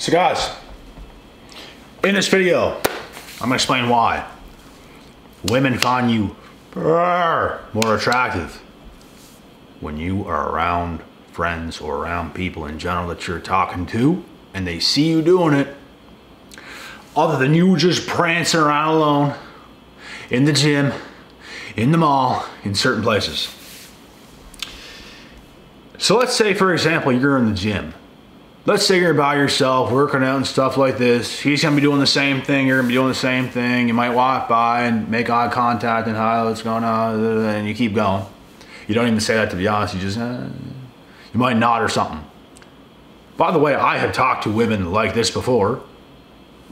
So guys, in this video, I'm gonna explain why women find you more attractive when you are around friends or around people in general that you're talking to and they see you doing it, other than you just prancing around alone in the gym, in the mall, in certain places. So let's say, for example, you're in the gym. Let's say you're by yourself, working out and stuff like this. He's gonna be doing the same thing, you're gonna be doing the same thing. You might walk by and make eye contact and hi, what's going on, and you keep going. You don't even say that, to be honest, you just, you might nod or something. By the way, I have talked to women like this before,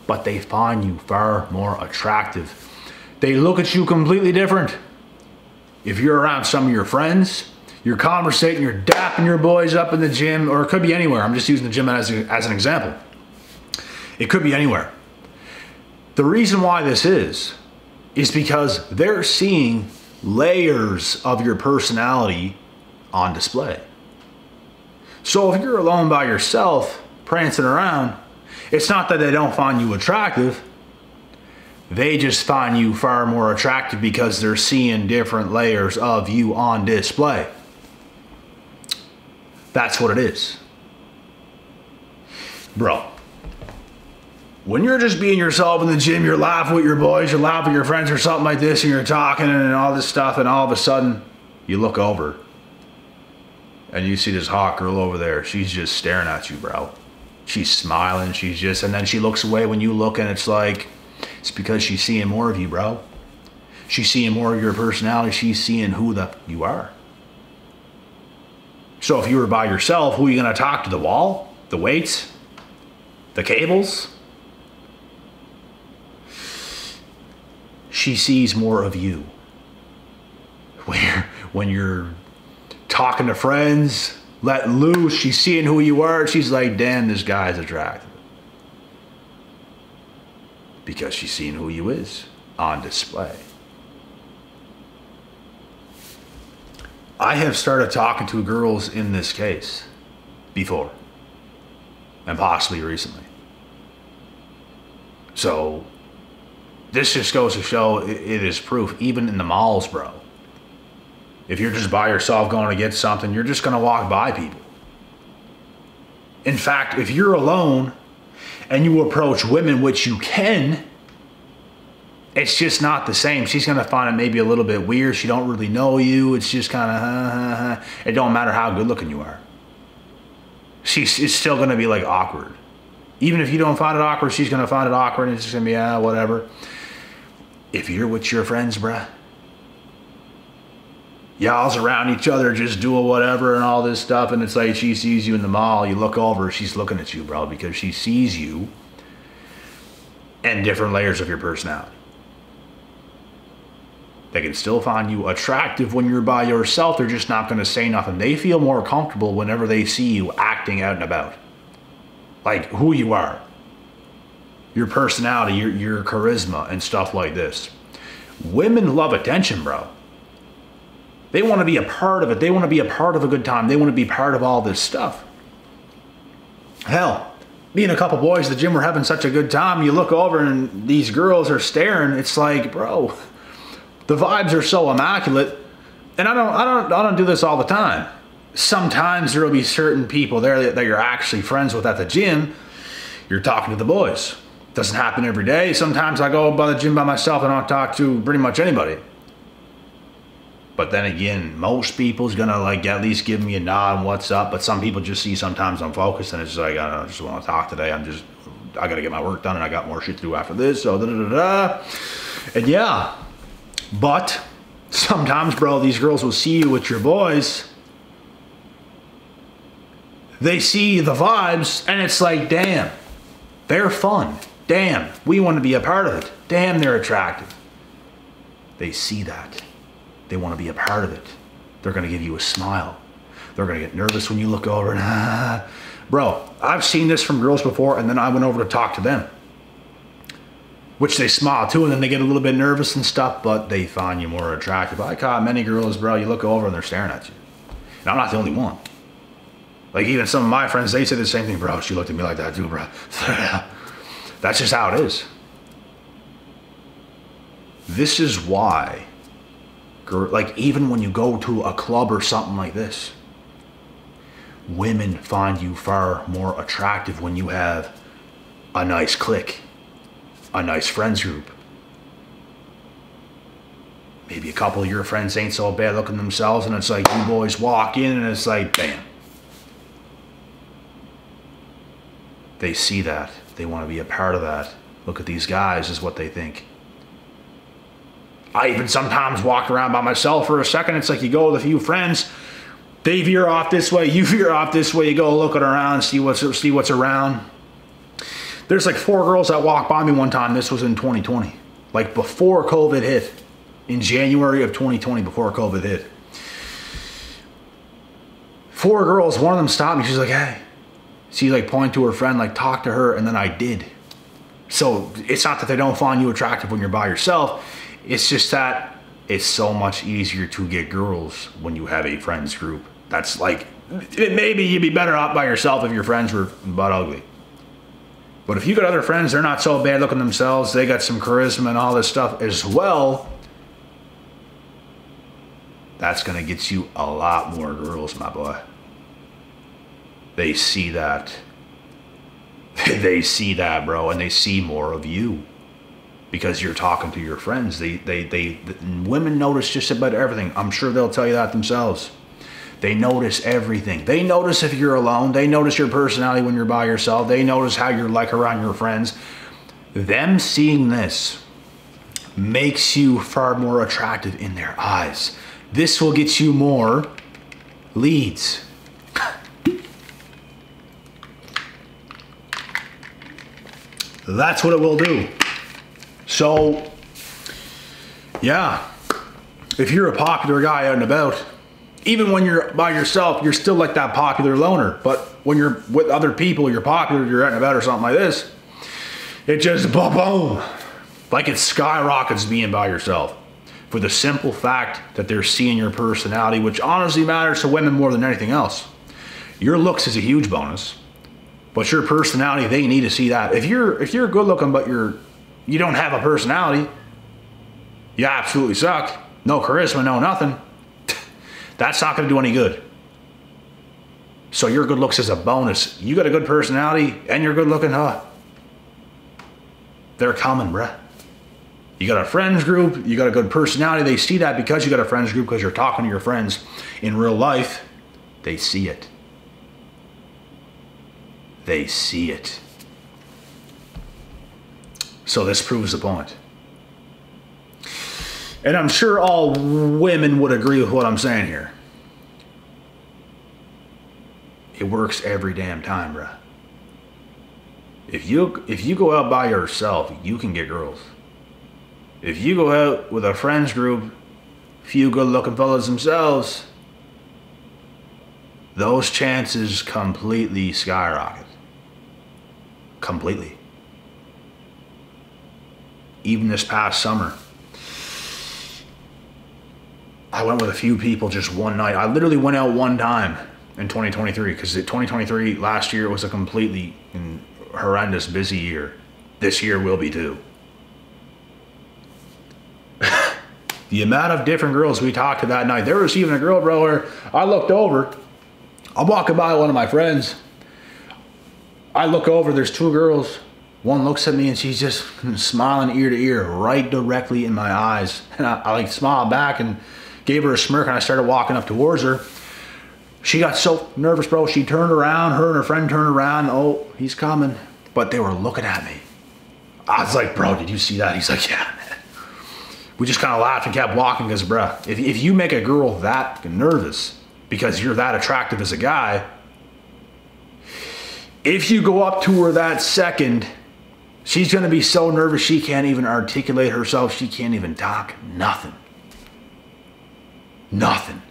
but they find you far more attractive. They look at you completely different. If you're around some of your friends, you're conversating, you're dapping your boys up in the gym, or it could be anywhere. I'm just using the gym as an example. It could be anywhere. The reason why this is because they're seeing layers of your personality on display. So if you're alone by yourself, prancing around, it's not that they don't find you attractive. They just find you far more attractive because they're seeing different layers of you on display. That's what it is. Bro, when you're just being yourself in the gym, you're laughing with your boys, you're laughing with your friends or something like this, and you're talking and all this stuff, and all of a sudden, you look over, and you see this hot girl over there. She's just staring at you, bro. She's smiling, and then she looks away when you look, and it's like, it's because she's seeing more of you, bro. She's seeing more of your personality. She's seeing who you are. So if you were by yourself, who are you gonna talk to? The wall? The weights? The cables? She sees more of you. When you're talking to friends, let loose, she's seeing who you are, she's like, damn, this guy's attractive. Because she's seeing who you is on display. I have started talking to girls in this case before, and possibly recently. So this just goes to show it is proof, even in the malls, bro. If you're just by yourself going to get something, you're just going to walk by people. In fact, if you're alone and you approach women, which you can, it's just not the same. She's gonna find it maybe a little bit weird. She don't really know you. It's just kind of, it don't matter how good looking you are. It's still gonna be like awkward. Even if you don't find it awkward, she's gonna find it awkward, and it's just gonna be, whatever. If you're with your friends, bruh, y'all's around each other just doing whatever and all this stuff, and it's like she sees you in the mall, you look over, she's looking at you, bro, because she sees you and different layers of your personality. They can still find you attractive when you're by yourself. They're just not going to say nothing. They feel more comfortable whenever they see you acting out and about. Like who you are. Your personality, your charisma and stuff like this. Women love attention, bro. They want to be a part of it. They want to be a part of a good time. They want to be part of all this stuff. Hell, me and a couple boys at the gym were having such a good time. You look over and these girls are staring. It's like, bro, the vibes are so immaculate, and I don't do this all the time. Sometimes there will be certain people there that you're actually friends with at the gym. You're talking to the boys. Doesn't happen every day. Sometimes I go by the gym by myself and I don't talk to pretty much anybody. But then again, most people's gonna like at least give me a nod and what's up. But some people just see sometimes I'm focused and it's just like, I don't know, just want to talk today. I gotta get my work done and I got more shit to do after this. So and yeah. But sometimes, bro, these girls will see you with your boys. They see the vibes and it's like, damn, they're fun. Damn, we want to be a part of it. Damn, they're attractive. They see that. They want to be a part of it. They're going to give you a smile. They're going to get nervous when you look over and Bro, I've seen this from girls before, and then I went over to talk to them. Which they smile too, and then they get a little bit nervous and stuff, but they find you more attractive. I caught many girls, bro, you look over and they're staring at you. And I'm not the only one. Like even some of my friends, they say the same thing, bro. She looked at me like that too, bro. That's just how it is. This is why, like even when you go to a club or something like this, women find you far more attractive when you have a nice clique, a nice friends group. Maybe a couple of your friends ain't so bad looking themselves, and it's like you boys walk in and it's like, bam. They see that. They want to be a part of that. Look at these guys is what they think. I even sometimes walk around by myself for a second. It's like you go with a few friends. They veer off this way. You veer off this way. You go looking around, see what's around. There's like 4 girls that walked by me one time. This was in 2020. Like before COVID hit. In January of 2020, before COVID hit. 4 girls, one of them stopped me. She's like, hey. She like pointed to her friend, like talk to her, and then I did. So it's not that they don't find you attractive when you're by yourself. It's just that it's so much easier to get girls when you have a friends group. That's like, maybe you'd be better off by yourself if your friends were butt ugly. But if you got other friends, they're not so bad looking themselves. They got some charisma and all this stuff as well. That's going to get you a lot more girls, my boy. They see that. They see that, bro, and they see more of you because you're talking to your friends. Women notice just about everything. I'm sure they'll tell you that themselves. They notice everything. They notice if you're alone. They notice your personality when you're by yourself. They notice how you're like around your friends. Them seeing this makes you far more attractive in their eyes. This will get you more leads. That's what it will do. So, yeah, if you're a popular guy out and about, even when you're by yourself, you're still like that popular loner. But when you're with other people, you're popular, you're out and about or something like this, it just boom, like it skyrockets being by yourself. For the simple fact that they're seeing your personality, which honestly matters to women more than anything else. Your looks is a huge bonus, but your personality, they need to see that. If you're good looking, but you don't have a personality, you absolutely suck. No charisma, no nothing. That's not going to do any good. So your good looks is a bonus. You got a good personality and you're good looking, they're coming, bruh. You got a friends group, you got a good personality. They see that because you got a friends group, because you're talking to your friends in real life. They see it. They see it. So this proves the point. And I'm sure all women would agree with what I'm saying here. It works every damn time, bruh. If you go out by yourself, you can get girls. If you go out with a friends group, few good looking fellas themselves, those chances completely skyrocket. Completely. Even this past summer, I went with a few people just one night. I literally went out one time in 2023 because 2023 last year was a completely horrendous busy year. This year will be too. The amount of different girls we talked to that night. There was even a girl, bro, where I looked over. I'm walking by one of my friends. I look over, there's 2 girls. One looks at me and she's just smiling ear to ear, right directly in my eyes. And I like smiled back and gave her a smirk, and I started walking up towards her. She got so nervous, bro. She turned around, her and her friend turned around. Oh, he's coming. But they were looking at me. I was like, bro, did you see that? He's like, yeah, man. We just kind of laughed and kept walking because, bro, if you make a girl that nervous because you're that attractive as a guy, if you go up to her that second, she's going to be so nervous she can't even articulate herself. She can't even talk. Nothing. Nothing.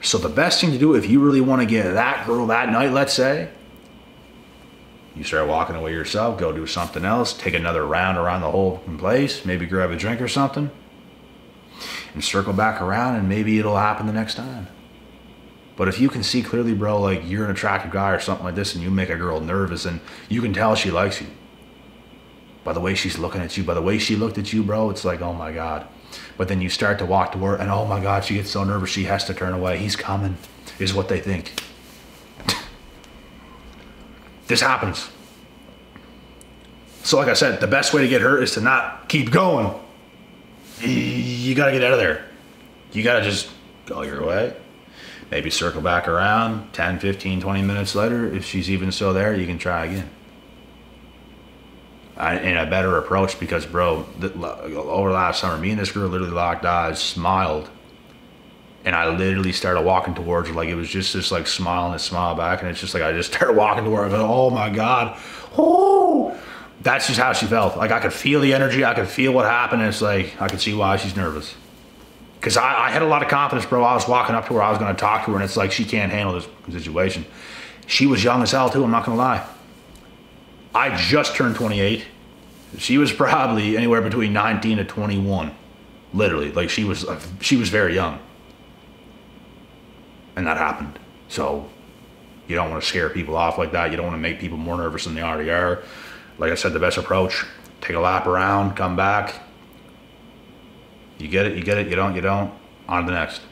So the best thing to do if you really want to get that girl that night, let's say, you start walking away yourself, go do something else, take another round around the whole place, maybe grab a drink or something, and circle back around, and maybe it'll happen the next time. But if you can see clearly, bro, like you're an attractive guy or something like this and you make a girl nervous and you can tell she likes you. By the way she's looking at you, by the way she looked at you, bro, it's like, oh my God. But then you start to walk to her and oh my God, she gets so nervous she has to turn away. He's coming, is what they think. This happens. So like I said, the best way to get hurt is to not keep going. You gotta get out of there. You gotta just go your way. Maybe circle back around 10, 15, 20 minutes later. If she's even still there, you can try again. And a better approach because, bro, over last summer, me and this girl literally locked eyes, smiled. And I literally started walking towards her. Like it was just this like smile and a smile back. And it's just like, I just started walking toward her. I go, oh my God. Oh, that's just how she felt. Like I could feel the energy. I could feel what happened. And it's like, I could see why she's nervous. Because I had a lot of confidence, bro. I was walking up to her. I was going to talk to her. And it's like, she can't handle this situation. She was young as hell too. I'm not going to lie. I just turned 28. She was probably anywhere between 19 to 21. Literally. Like she was very young. And that happened. So you don't want to scare people off like that. You don't want to make people more nervous than they already are. Like I said, the best approach, take a lap around, come back. You get it, you get it, you don't, on to the next.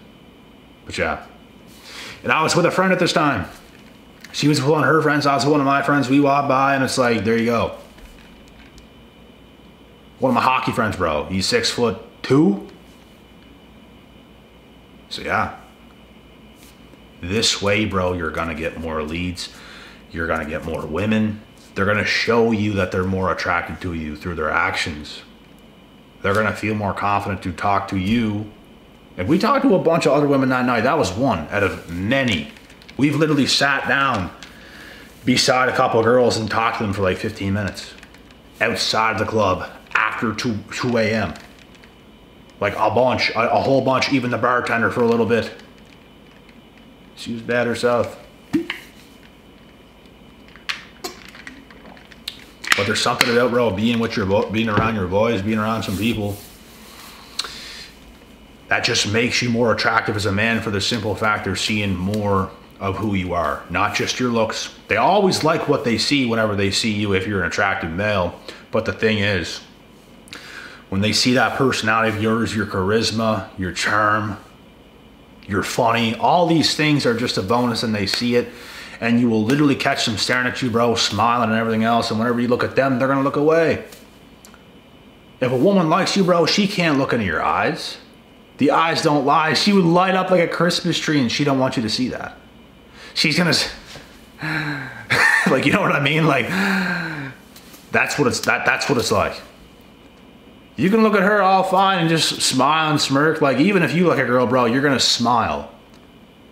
But yeah. And I was with a friend at this time. She was with one of her friends, I was with one of my friends. We walked by and it's like, there you go. One of my hockey friends, bro. He's 6'2". So yeah. This way, bro, you're gonna get more leads. You're gonna get more women. They're gonna show you that they're more attracted to you through their actions. They're gonna feel more confident to talk to you. And we talked to a bunch of other women that night. That was one out of many. We've literally sat down beside a couple of girls and talked to them for like 15 minutes. Outside of the club after 2 a.m. Like a bunch, a whole bunch, even the bartender for a little bit. She was bad herself. But there's something about, bro, being around your boys, being around some people, that just makes you more attractive as a man for the simple fact they're seeing more of who you are, not just your looks. They always like what they see whenever they see you if you're an attractive male. But the thing is, when they see that personality of yours, your charisma, your charm, you're funny, all these things are just a bonus and they see it. And you will literally catch them staring at you, bro, smiling and everything else. And whenever you look at them, they're going to look away. If a woman likes you, bro, she can't look into your eyes. The eyes don't lie. She would light up like a Christmas tree and she don't want you to see that. She's going to, like, you know what I mean? Like, that's what it's like. You can look at her all fine and just smile and smirk. Like, even if you like a girl, bro, you're going to smile.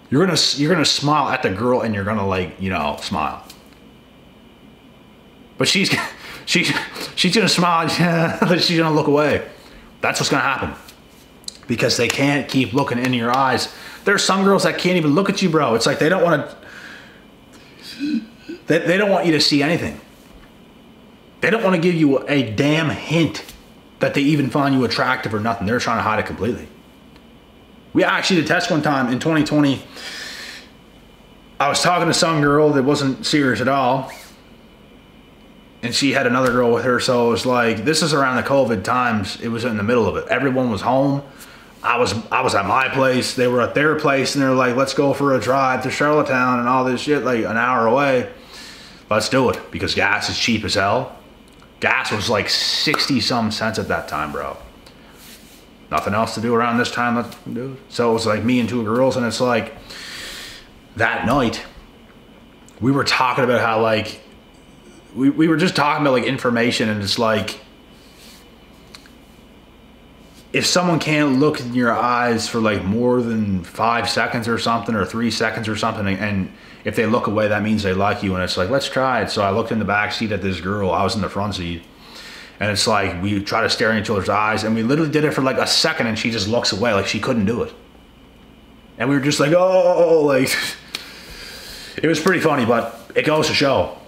You're gonna smile at the girl and you're gonna, like, you know, smile. But she's gonna smile, but she's gonna look away. That's what's gonna happen. Because they can't keep looking into your eyes. There's some girls that can't even look at you, bro. It's like they don't want to, they don't want you to see anything. They don't want to give you a damn hint that they even find you attractive or nothing. They're trying to hide it completely. We actually did a test one time in 2020. I was talking to some girl that wasn't serious at all. And she had another girl with her. So it was like, this is around the COVID times. It was in the middle of it. Everyone was home. I was at my place. They were at their place. And they're like, let's go for a drive to Charlottetown and all this shit, like an hour away. Let's do it. Because gas is cheap as hell. Gas was like 60-some cents at that time, bro. Nothing else to do around this time, let's do it. So it was like me and two girls, and it's like, that night, we were talking about how, like, we were just talking about, like, information, and it's like, if someone can't look in your eyes for, like, more than 5 seconds or something, or 3 seconds or something, and if they look away, that means they like you, and it's like, let's try it. So I looked in the back seat at this girl, I was in the front seat, and it's like, we try to stare in each other's eyes, and we literally did it for like a second, and she just looks away, like she couldn't do it. And we were just like, oh, like, it was pretty funny, but it goes to show,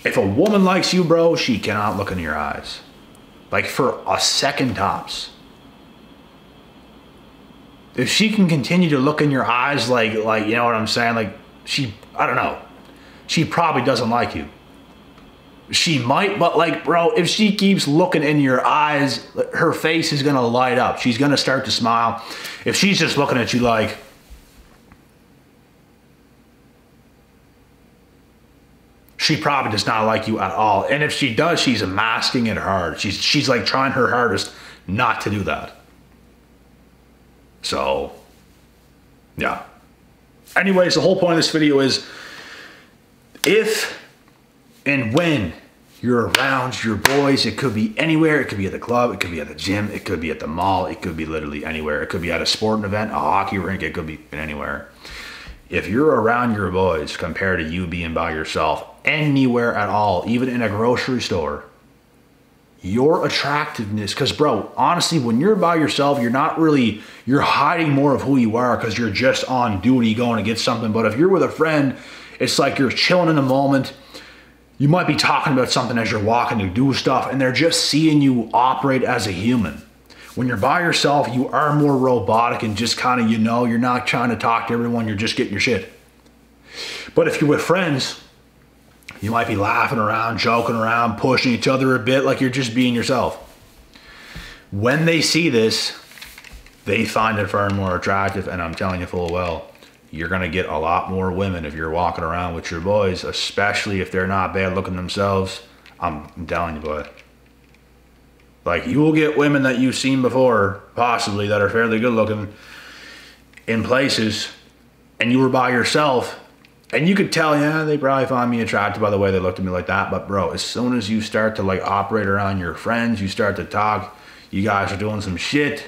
if a woman likes you, bro, she cannot look into your eyes. Like, for a second tops. if she can continue to look in your eyes like, you know what I'm saying? Like I don't know. She probably doesn't like you. She might, but like, bro, if she keeps looking in your eyes, her face is going to light up. She's going to start to smile. If she's just looking at you like, she probably does not like you at all. And if she does, she's masking it hard. She's like trying her hardest not to do that. So, yeah. Anyways, the whole point of this video is, if and when you're around your boys, it could be anywhere. It could be at the club. It could be at the gym. It could be at the mall. It could be literally anywhere. It could be at a sporting event, a hockey rink. It could be anywhere. If you're around your boys compared to you being by yourself anywhere at all, even in a grocery store, your attractiveness, because bro, honestly, when you're by yourself, you're hiding more of who you are because you're just on duty going to get something. But if you're with a friend, it's like you're chilling in the moment. You might be talking about something as you're walking to do stuff, and they're just seeing you operate as a human. When you're by yourself, you are more robotic and just kind of, you're not trying to talk to everyone, you're just getting your shit. But if you're with friends, you might be laughing around, joking around, pushing each other a bit, like you're just being yourself. When they see this, they find it far more attractive, and I'm telling you full well, you're going to get a lot more women if you're walking around with your boys, especially if they're not bad looking themselves. I'm telling you, boy. Like, you will get women that you've seen before, possibly, that are fairly good looking in places, and you were by yourself, and you could tell, yeah, they probably find me attractive by the way they looked at me like that. But bro, as soon as you start to like operate around your friends, you start to talk, you guys are doing some shit,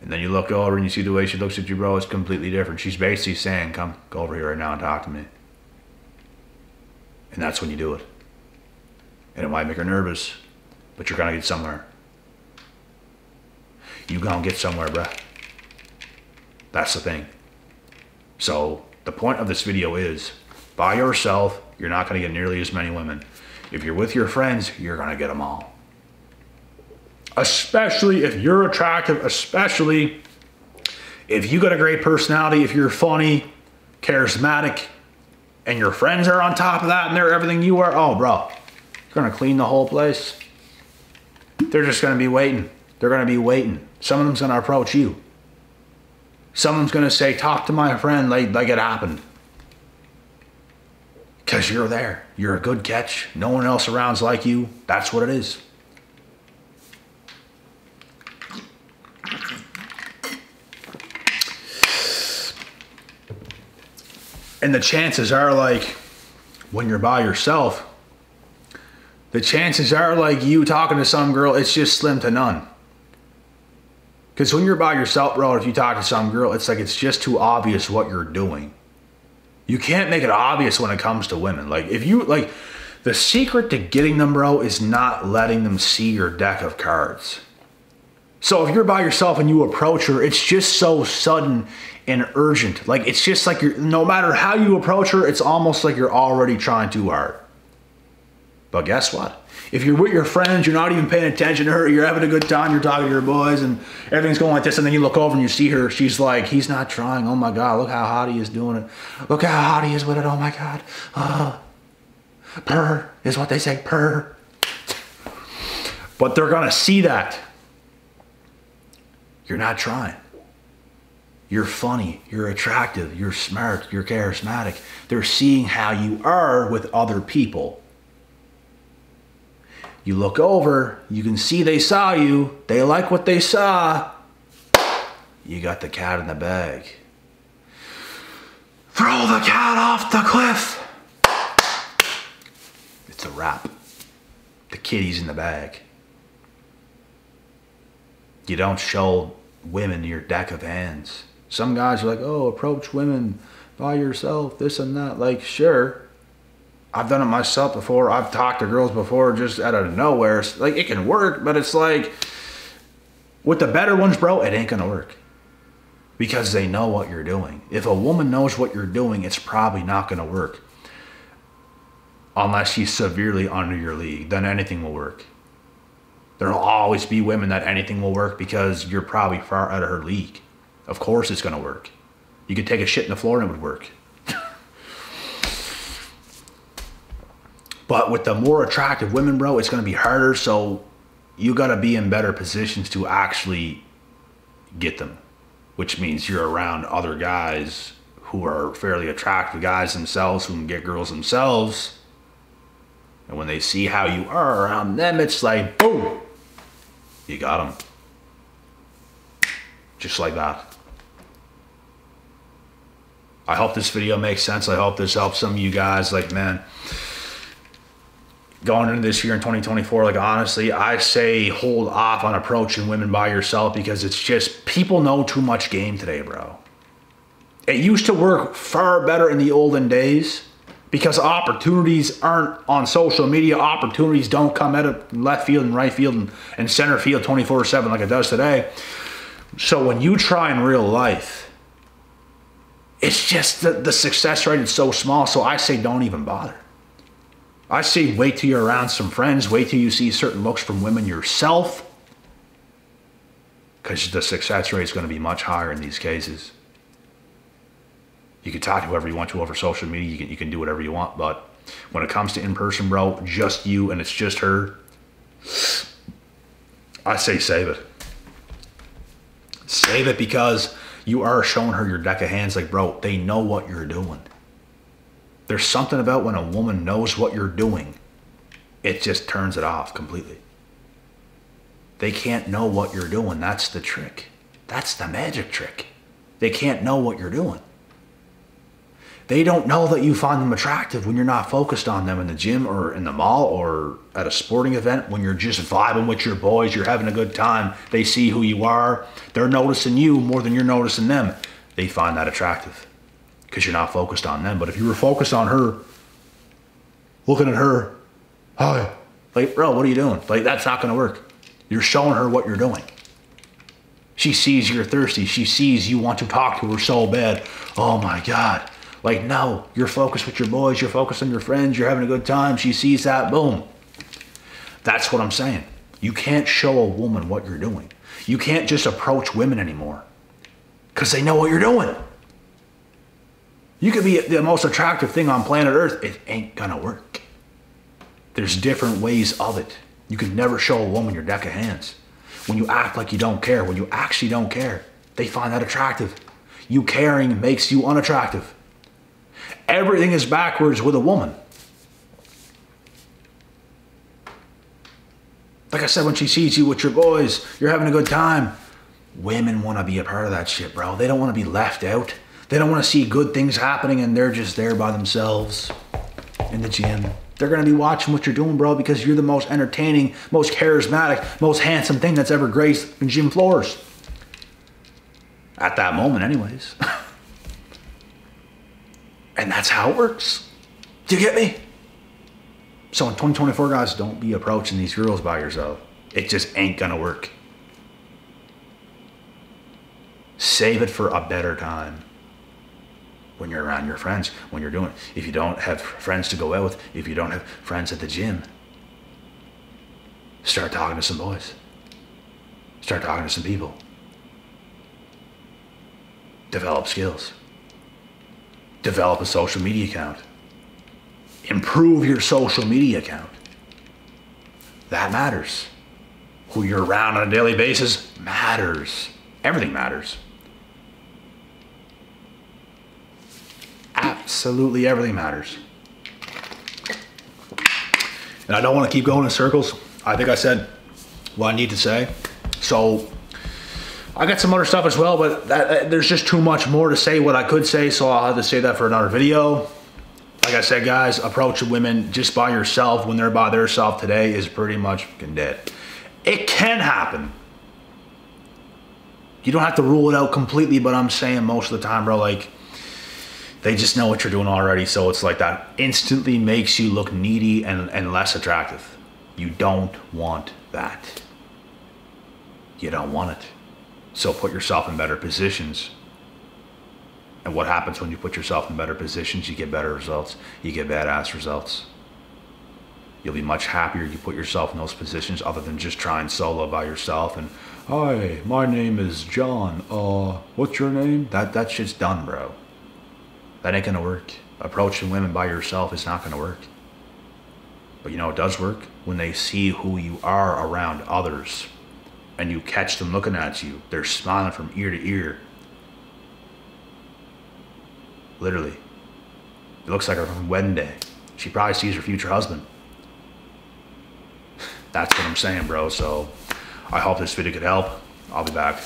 and then you look over and you see the way she looks at you, bro, it's completely different. She's basically saying, come, go over here right now and talk to me. And that's when you do it. And it might make her nervous, but you're gonna get somewhere. You gonna get somewhere, bruh. That's the thing. So the point of this video is, by yourself, you're not gonna get nearly as many women. If you're with your friends, you're gonna get them all. Especially if you're attractive, especially if you got a great personality, if you're funny, charismatic, and your friends are on top of that and they're everything you are, oh bro, you're gonna clean the whole place. They're just gonna be waiting. They're gonna be waiting. Some of them's gonna approach you. Some of them's gonna say, talk to my friend like it happened. Because you're there. You're a good catch. No one else around's like you. That's what it is. And the chances are, like, when you're by yourself, the chances are, like, you talking to some girl, it's just slim to none. Because when you're by yourself, bro, if you talk to some girl, it's like it's just too obvious what you're doing. You can't make it obvious when it comes to women. Like, if you, like, the secret to getting them, bro, is not letting them see your deck of cards. So if you're by yourself and you approach her, it's just so sudden and urgent. Like, it's just like no matter how you approach her, it's almost like you're already trying too hard. But guess what? If you're with your friends, you're not even paying attention to her, you're having a good time, you're talking to your boys, and everything's going like this, and then you look over and you see her, she's like, he's not trying, oh my God, look how hot he is doing it. Look how hot he is with it, oh my God. Purr is what they say, purr. But they're gonna see that. You're not trying. You're funny, you're attractive, you're smart, you're charismatic. They're seeing how you are with other people. You look over, you can see they saw you, they like what they saw. You got the cat in the bag. Throw the cat off the cliff. It's a wrap. The kitty's in the bag. You don't show women your deck of hands. Some guys are like, oh, approach women by yourself, this and that. Like, sure. I've done it myself before. I've talked to girls before just out of nowhere. Like, it can work, but it's like, with the better ones, bro, it ain't gonna work. Because they know what you're doing. If a woman knows what you're doing, it's probably not gonna work. Unless she's severely under your league, then anything will work. There'll always be women that anything will work because you're probably far out of her league. Of course it's gonna work. You could take a shit in the floor and it would work. But with the more attractive women, bro, it's gonna be harder, so you gotta be in better positions to actually get them. Which means you're around other guys who are fairly attractive guys themselves, who can get girls themselves. And when they see how you are around them, it's like, boom, you got them. Just like that. I hope this video makes sense. I hope this helps some of you guys. Like, man, going into this year in 2024, like, honestly, I say hold off on approaching women by yourself, because it's just, people know too much game today, bro. It used to work far better in the olden days because opportunities aren't on social media. Opportunities don't come out of left field and right field and center field 24/7 like it does today. So when you try in real life, it's just the success rate is so small. So I say don't even bother. I say wait till you're around some friends. Wait till you see certain looks from women yourself, because the success rate is going to be much higher in these cases. You can talk to whoever you want to over social media. You can do whatever you want. But when it comes to in-person, bro, just you and it's just her, I say save it. Save it, because you are showing her your deck of hands. Like, bro, they know what you're doing. There's something about when a woman knows what you're doing, it just turns it off completely. They can't know what you're doing. That's the trick. That's the magic trick. They can't know what you're doing. They don't know that you find them attractive when you're not focused on them in the gym or in the mall or at a sporting event, when you're just vibing with your boys, you're having a good time. They see who you are. They're noticing you more than you're noticing them. They find that attractive because you're not focused on them. But if you were focused on her, looking at her, hi, like, bro, what are you doing? Like, that's not going to work. You're showing her what you're doing. She sees you're thirsty. She sees you want to talk to her so bad. Oh my God. Like, no, you're focused with your boys. You're focused on your friends. You're having a good time. She sees that. Boom. That's what I'm saying. You can't show a woman what you're doing. You can't just approach women anymore because they know what you're doing. You could be the most attractive thing on planet Earth. It ain't going to work. There's different ways of it. You can never show a woman your deck of hands. When you act like you don't care, when you actually don't care, they find that attractive. You caring makes you unattractive. Everything is backwards with a woman. Like I said, when she sees you with your boys, you're having a good time. Women want to be a part of that shit, bro. They don't want to be left out. They don't want to see good things happening and they're just there by themselves in the gym. They're going to be watching what you're doing, bro, because you're the most entertaining, most charismatic, most handsome thing that's ever graced the gym floors. At that moment, anyways. And that's how it works. Do you get me? So in 2024, guys, don't be approaching these girls by yourself. It just ain't gonna work. Save it for a better time. When you're around your friends, when you're doing, if you don't have friends to go out with, if you don't have friends at the gym, start talking to some boys. Start talking to some people. Develop skills. Develop a social media account. Improve your social media account. That matters. Who you're around on a daily basis matters. Everything matters. Absolutely everything matters. And I don't want to keep going in circles. I think I said what I need to say. So I got some other stuff as well, but there's just too much more to say what I could say, so I'll have to say that for another video. Like I said, guys, approaching women just by yourself when they're by themselves today is pretty much fucking dead. It can happen. You don't have to rule it out completely, but I'm saying most of the time, bro, like, they just know what you're doing already, so it's like that instantly makes you look needy and less attractive. You don't want that. You don't want it. So put yourself in better positions. And what happens when you put yourself in better positions? You get better results. You get badass results. You'll be much happier you put yourself in those positions other than just trying solo by yourself and, hi, my name is John. What's your name? That shit's done, bro. That ain't gonna work. Approaching women by yourself is not gonna work. But you know it does work? When they see who you are around others and you catch them looking at you, they're smiling from ear to ear. Literally. It looks like her wedding day. She probably sees her future husband. That's what I'm saying, bro. So I hope this video could help. I'll be back.